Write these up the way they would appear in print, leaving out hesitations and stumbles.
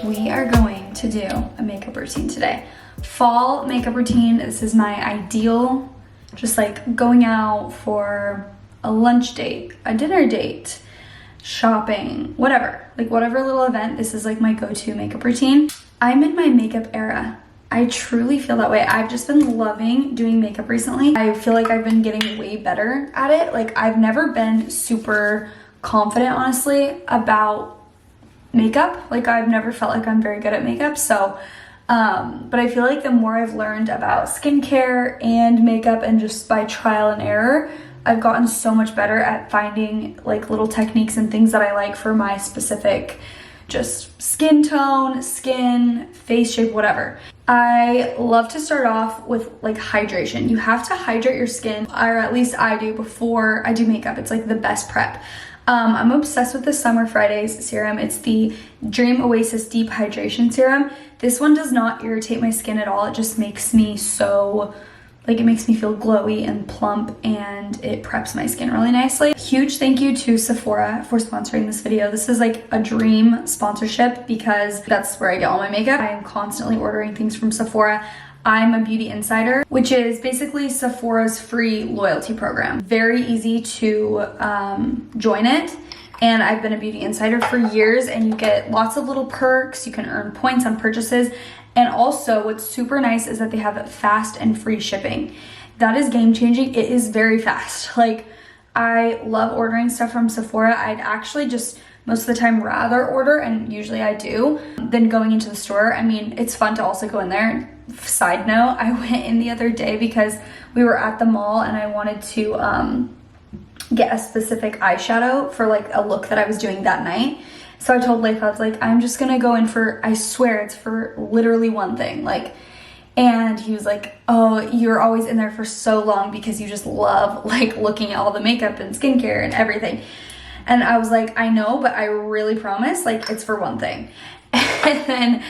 we are going to do a makeup routine today. Fall makeup routine. This is my ideal, just like going out for a lunch date, a dinner date, shopping, whatever. Like whatever little event, this is like my go-to makeup routine. I'm in my makeup era. I truly feel that way. I've just been loving doing makeup recently. I feel like I've been getting way better at it. Like I've never been super confident, honestly, about makeup. Like I've never felt like I'm very good at makeup. So, but I feel like the more I've learned about skincare and makeup and just by trial and error, I've gotten so much better at finding like little techniques and things that I like for my specific just skin tone, skin, face shape, whatever. I love to start off with like hydration. You have to hydrate your skin, or at least I do, before I do makeup. It's like the best prep. I'm obsessed with the Summer Fridays serum. It's the Dream Oasis Deep Hydration Serum. This one does not irritate my skin at all. It just makes me so, like, it makes me feel glowy and plump, and it preps my skin really nicely. Huge thank you to Sephora for sponsoring this video. This is like a dream sponsorship because that's where I get all my makeup. I am constantly ordering things from Sephora. I'm a beauty insider, which is basically Sephora's free loyalty program. Very easy to join it. And I've been a beauty insider for years, and you get lots of little perks. You can earn points on purchases. And also what's super nice is that they have fast and free shipping. That is game changing. It is very fast. Like I love ordering stuff from Sephora. I'd actually just most of the time rather order, and usually I do, than going into the store. I mean, it's fun to also go in there. Side note, I went in the other day because we were at the mall and I wanted to get a specific eyeshadow for like a look that I was doing that night. So I told Leif, I was like, I'm just gonna go in for, I swear it's for literally one thing. Like, and he was like, oh, you're always in there for so long because you just love like looking at all the makeup and skincare and everything. And I was like, I know, but I really promise, like, it's for one thing. And then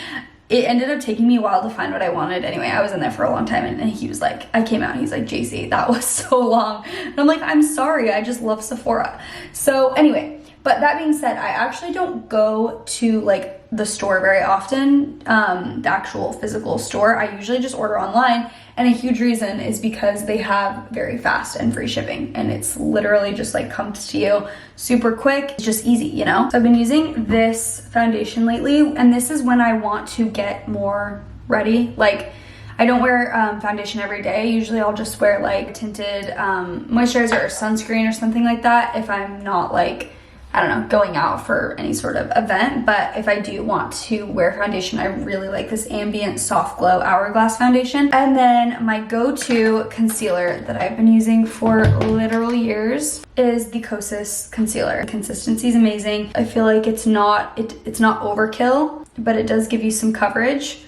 it ended up taking me a while to find what I wanted. Anyway, I was in there for a long time, and he was like, I came out and he's like, JC, that was so long. And I'm like, I'm sorry, I just love Sephora. So anyway, but that being said, I actually don't go to like the store very often, the actual physical store. I usually just order online, and a huge reason is because they have very fast and free shipping, and it's literally just like comes to you super quick. It's just easy, you know? So I've been using this foundation lately, and this is when I want to get more ready. Like I don't wear foundation every day. Usually I'll just wear like tinted moisturizer or sunscreen or something like that if I'm not like, I don't know, going out for any sort of event. But if I do want to wear foundation, I really like this Ambient Soft Glow Hourglass foundation. And then my go-to concealer that I've been using for literal years is the Kosas concealer. The consistency is amazing. I feel like it's not overkill, but it does give you some coverage,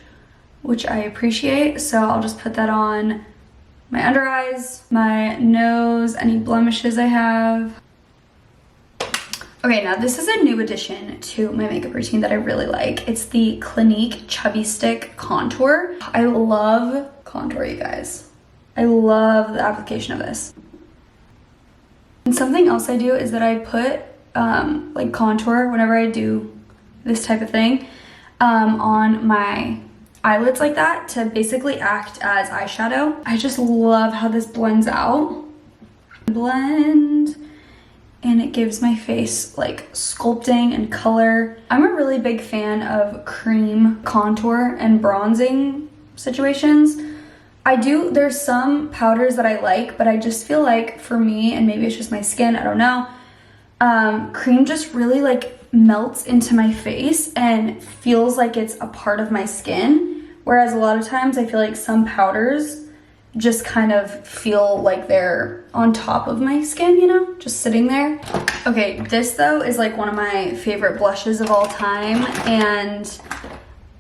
which I appreciate. So I'll just put that on my under eyes, my nose, any blemishes I have. Okay, now this is a new addition to my makeup routine that I really like. It's the Clinique Chubby Stick Contour. I love contour, you guys. I love the application of this. And something else I do is that I put like contour whenever I do this type of thing on my eyelids like that to basically act as eyeshadow. I just love how this blends out. Blend. And it gives my face like sculpting and color. I'm a really big fan of cream contour and bronzing situations. There's some powders that I like, but I just feel like for me, and maybe it's just my skin, I don't know, cream just really like melts into my face and feels like it's a part of my skin. Whereas a lot of times I feel like some powders just kind of feel like they're on top of my skin, you know, just sitting there. Okay, this though is like one of my favorite blushes of all time, and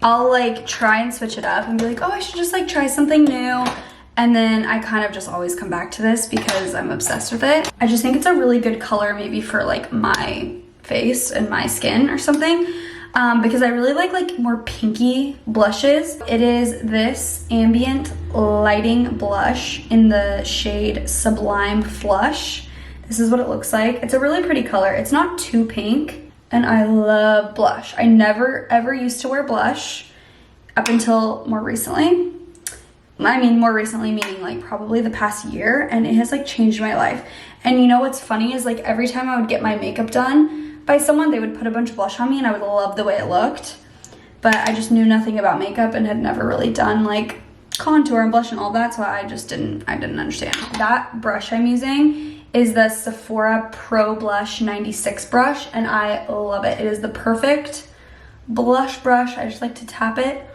I'll like try and switch it up and be like, oh, I should just like try something new. And then I kind of just always come back to this because I'm obsessed with it. I just think it's a really good color maybe for like my face and my skin or something. Because I really like more pinky blushes. It is this Ambient Lighting Blush in the shade Sublime Flush. This is what it looks like. It's a really pretty color. It's not too pink. and I love blush. I never ever used to wear blush up until more recently. I mean, more recently meaning like probably the past year, and it has like changed my life. And you know what's funny is like every time I would get my makeup done by someone, they would put a bunch of blush on me and I would love the way it looked. But I just knew nothing about makeup and had never really done like contour and blush and all that, so I didn't understand. That brush I'm using is the Sephora Pro Blush 96 brush, and I love it. It is the perfect blush brush. I just like to tap it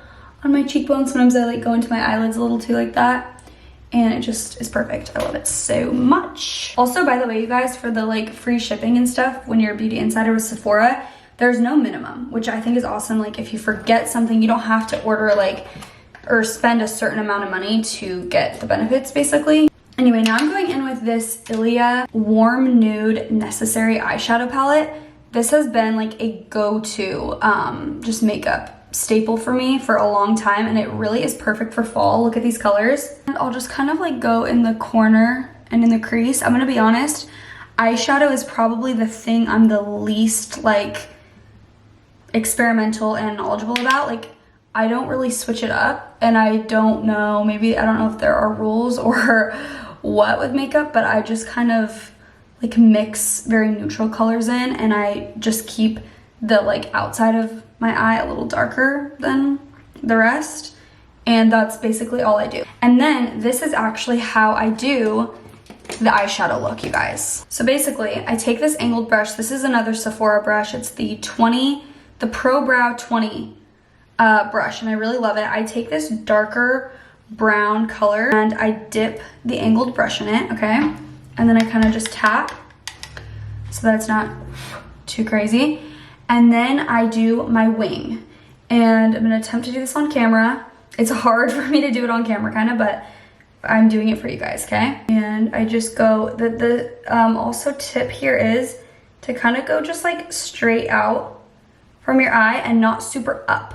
on my cheekbones. Sometimes I like go into my eyelids a little too like that, and it just is perfect. I love it so much. Also, by the way, you guys, for the like free shipping and stuff, when you're a beauty insider with Sephora, there's no minimum, which I think is awesome. Like if you forget something, you don't have to order like or spend a certain amount of money to get the benefits basically. Anyway, now I'm going in with this Ilia Warm Nude Necessary eyeshadow palette. This has been like a go-to just makeup staple for me for a long time, and it really is perfect for fall. Look at these colors. And I'll just kind of like go in the corner and in the crease. I'm gonna be honest, eyeshadow is probably the thing I'm the least like experimental and knowledgeable about. Like I don't really switch it up, and I don't know, maybe I don't know if there are rules or what with makeup, but I just kind of like mix very neutral colors in, and I just keep the like outside of my eye a little darker than the rest, and that's basically all I do. And then this is actually how I do the eyeshadow look, you guys. So basically I take this angled brush. This is another Sephora brush. It's the Pro Brow 20 brush, and I really love it. I take this darker brown color and I dip the angled brush in it, okay? And then I kind of just tap so that it's not too crazy. And then I do my wing, and I'm gonna attempt to do this on camera. It's hard for me to do it on camera kind of, but I'm doing it for you guys, okay? And I just go, also tip here is to kind of go just like straight out from your eye and not super up.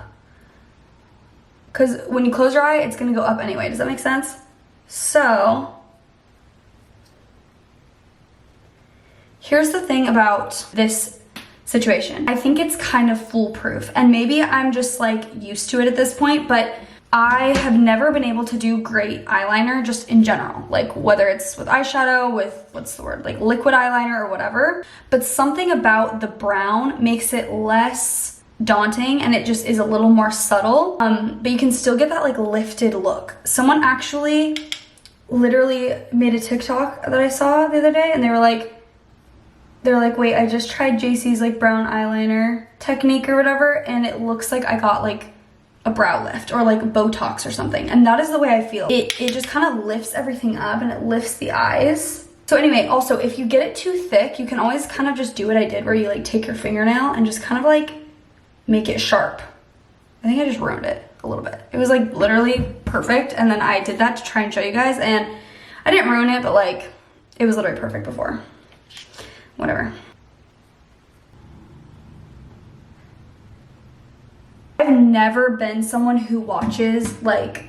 Because when you close your eye, it's gonna go up anyway. Does that make sense? So, here's the thing about this situation. I think it's kind of foolproof, and maybe I'm just like used to it at this point, but I have never been able to do great eyeliner just in general. Like whether it's with eyeshadow, with, what's the word, like liquid eyeliner or whatever. But something about the brown makes it less daunting, and it just is a little more subtle, but you can still get that like lifted look. Someone actually literally made a TikTok that I saw the other day, and they were like, wait, I just tried JC's like brown eyeliner technique or whatever, and it looks like I got like a brow lift or like Botox or something. And that is the way I feel. It just kind of lifts everything up, and it lifts the eyes. So anyway, also if you get it too thick, you can always kind of just do what I did, where you like take your fingernail and just kind of like make it sharp. I think I just ruined it a little bit. It was like literally perfect, and then I did that to try and show you guys, and I didn't ruin it, but like it was literally perfect before. Whatever. I've never been someone who watches like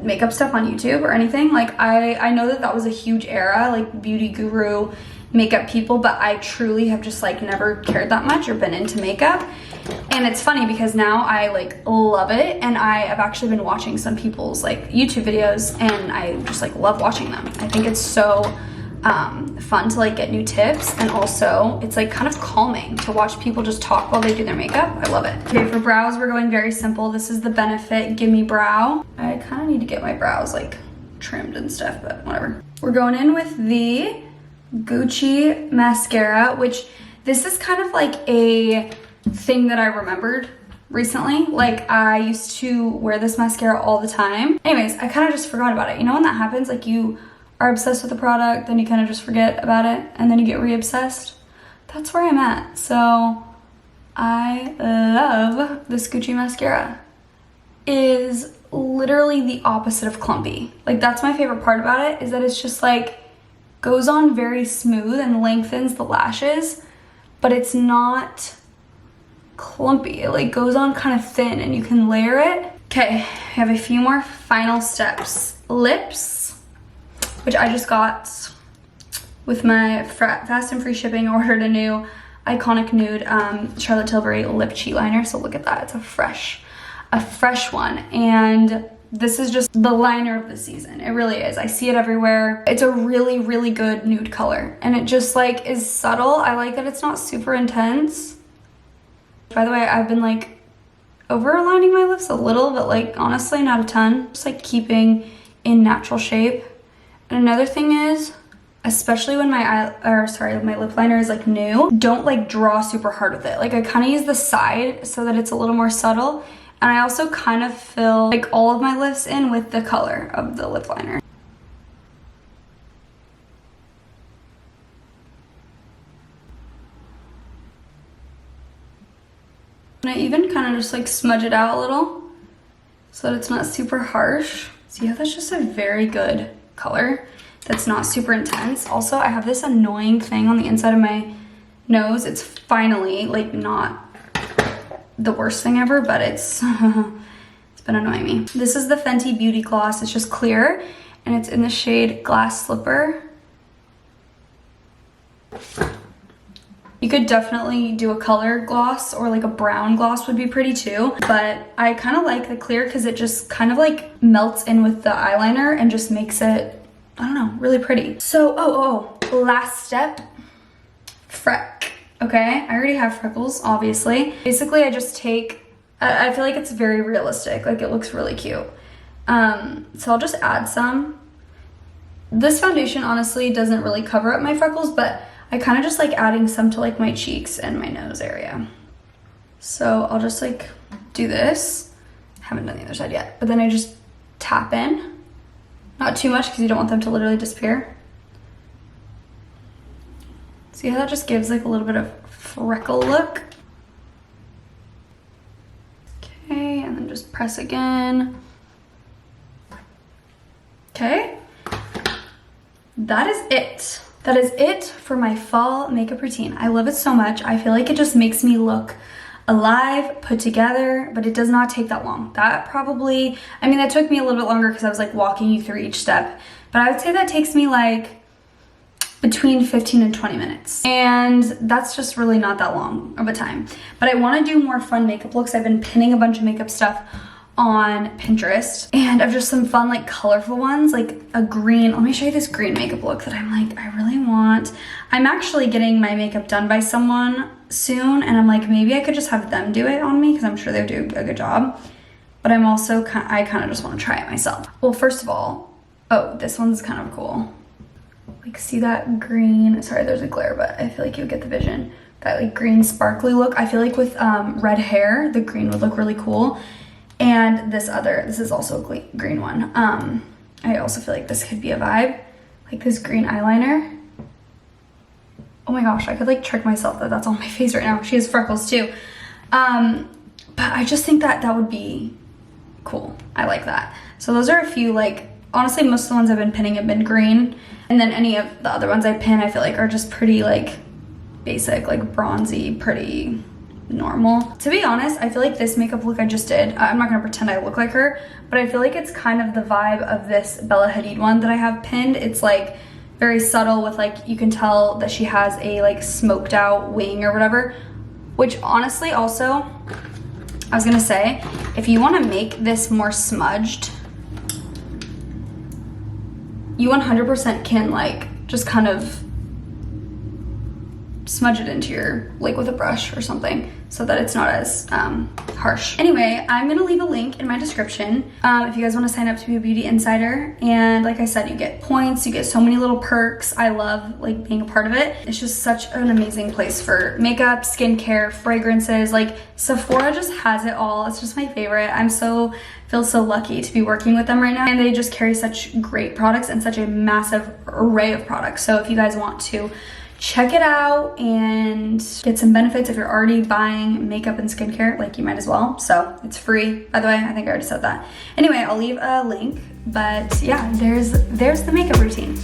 makeup stuff on YouTube or anything. Like I know that was a huge era, like beauty guru makeup people, but I truly have just like never cared that much or been into makeup. And it's funny because now I like love it, and I have actually been watching some people's like YouTube videos, and I just like love watching them. I think it's so fun to like get new tips, and also it's like kind of calming to watch people just talk while they do their makeup. I love it. Okay, for brows we're going very simple. This is the Benefit Gimme Brow. I kind of need to get my brows like trimmed and stuff, but whatever. We're going in with the Gucci mascara, which this is kind of like a thing that I remembered recently. Like I used to wear this mascara all the time. Anyways, I kind of just forgot about it. You know when that happens, like you are obsessed with the product, then you kind of just forget about it, and then you get re-obsessed? That's where I'm at. So I love this Gucci mascara. It is literally the opposite of clumpy. Like that's my favorite part about it, is that it's just like goes on very smooth and lengthens the lashes, but it's not clumpy. It like goes on kind of thin, and you can layer it. Okay, I have a few more final steps. Lips, which I just got with my fast and free shipping. Ordered a new Iconic Nude Charlotte Tilbury Lip Cheat Liner. So look at that, it's a fresh one. And this is just the liner of the season. It really is. I see it everywhere. It's a really, really good nude color. And it just like is subtle. I like that it's not super intense. By the way, I've been like over-aligning my lips a little, but like honestly not a ton. Just like keeping in natural shape. And another thing is, especially when my lip liner is like new, don't like draw super hard with it. Like I kind of use the side so that it's a little more subtle. And I also kind of fill like all of my lips in with the color of the lip liner. And I even kind of just like smudge it out a little so that it's not super harsh. See how that's just a very good color that's not super intense. Also, I have this annoying thing on the inside of my nose. It's finally like not the worst thing ever, but it's been annoying me. This is the Fenty Beauty Gloss. It's just clear and it's in the shade Glass Slipper. You could definitely do a color gloss, or like a brown gloss would be pretty too, but I kind of like the clear because it just kind of like melts in with the eyeliner and just makes it, I don't know, really pretty. So, last step, freck. Okay, I already have freckles, obviously. Basically, I just take, I feel like it's very realistic, like it looks really cute. So I'll just add some. This foundation honestly doesn't really cover up my freckles, but I kind of just like adding some to like my cheeks and my nose area. So I'll just like do this. Haven't done the other side yet, but then I just tap in. Not too much because you don't want them to literally disappear. See how that just gives like a little bit of freckle look? Okay, and then just press again. Okay, that is it. That is it for my fall makeup routine. I love it so much. I feel like it just makes me look alive, put together, but it does not take that long. That probably, I mean, that took me a little bit longer because I was like walking you through each step, but I would say that takes me like between 15 and 20 minutes. And that's just really not that long of a time. But I want to do more fun makeup looks. I've been pinning a bunch of makeup stuff on Pinterest, and I've just some fun like colorful ones, like a green. Let me show you this green makeup look that I'm like, I really want. I'm actually getting my makeup done by someone soon, and I'm like, maybe I could just have them do it on me because I'm sure they'll do a good job. But I'm also, I kind of just want to try it myself. Well, first of all, oh, this one's kind of cool. Like, see that green, sorry, there's a glare, but I feel like you'll get the vision. That like green sparkly look. I feel like with red hair, the green would look really cool. And this is also a green one. I also feel like this could be a vibe. Like this green eyeliner. Oh my gosh, I could like trick myself that that's on my face right now. She has freckles too. But I just think that that would be cool. I like that. So those are a few, like, honestly, most of the ones I've been pinning have been green. And then any of the other ones I pin, I feel like are just pretty like basic, like bronzy, pretty normal. To be honest, I feel like this makeup look I just did, I'm not gonna pretend I look like her, but I feel like it's kind of the vibe of this Bella Hadid one that I have pinned. It's like very subtle with like, you can tell that she has a like smoked out wing or whatever, which honestly also, I was gonna say, if you wanna make this more smudged, you 100% can like just kind of smudge it into your, like with a brush or something, so that it's not as harsh. Anyway, I'm gonna leave a link in my description if you guys wanna sign up to be a beauty insider. And like I said, you get points, you get so many little perks. I love like being a part of it. It's just such an amazing place for makeup, skincare, fragrances. Like Sephora just has it all. It's just my favorite. Feel so lucky to be working with them right now. And they just carry such great products and such a massive array of products. So if you guys want to check it out and get some benefits if you're already buying makeup and skincare, like you might as well. So it's free, by the way. I think I already said that. Anyway, I'll leave a link, but yeah, there's the makeup routine.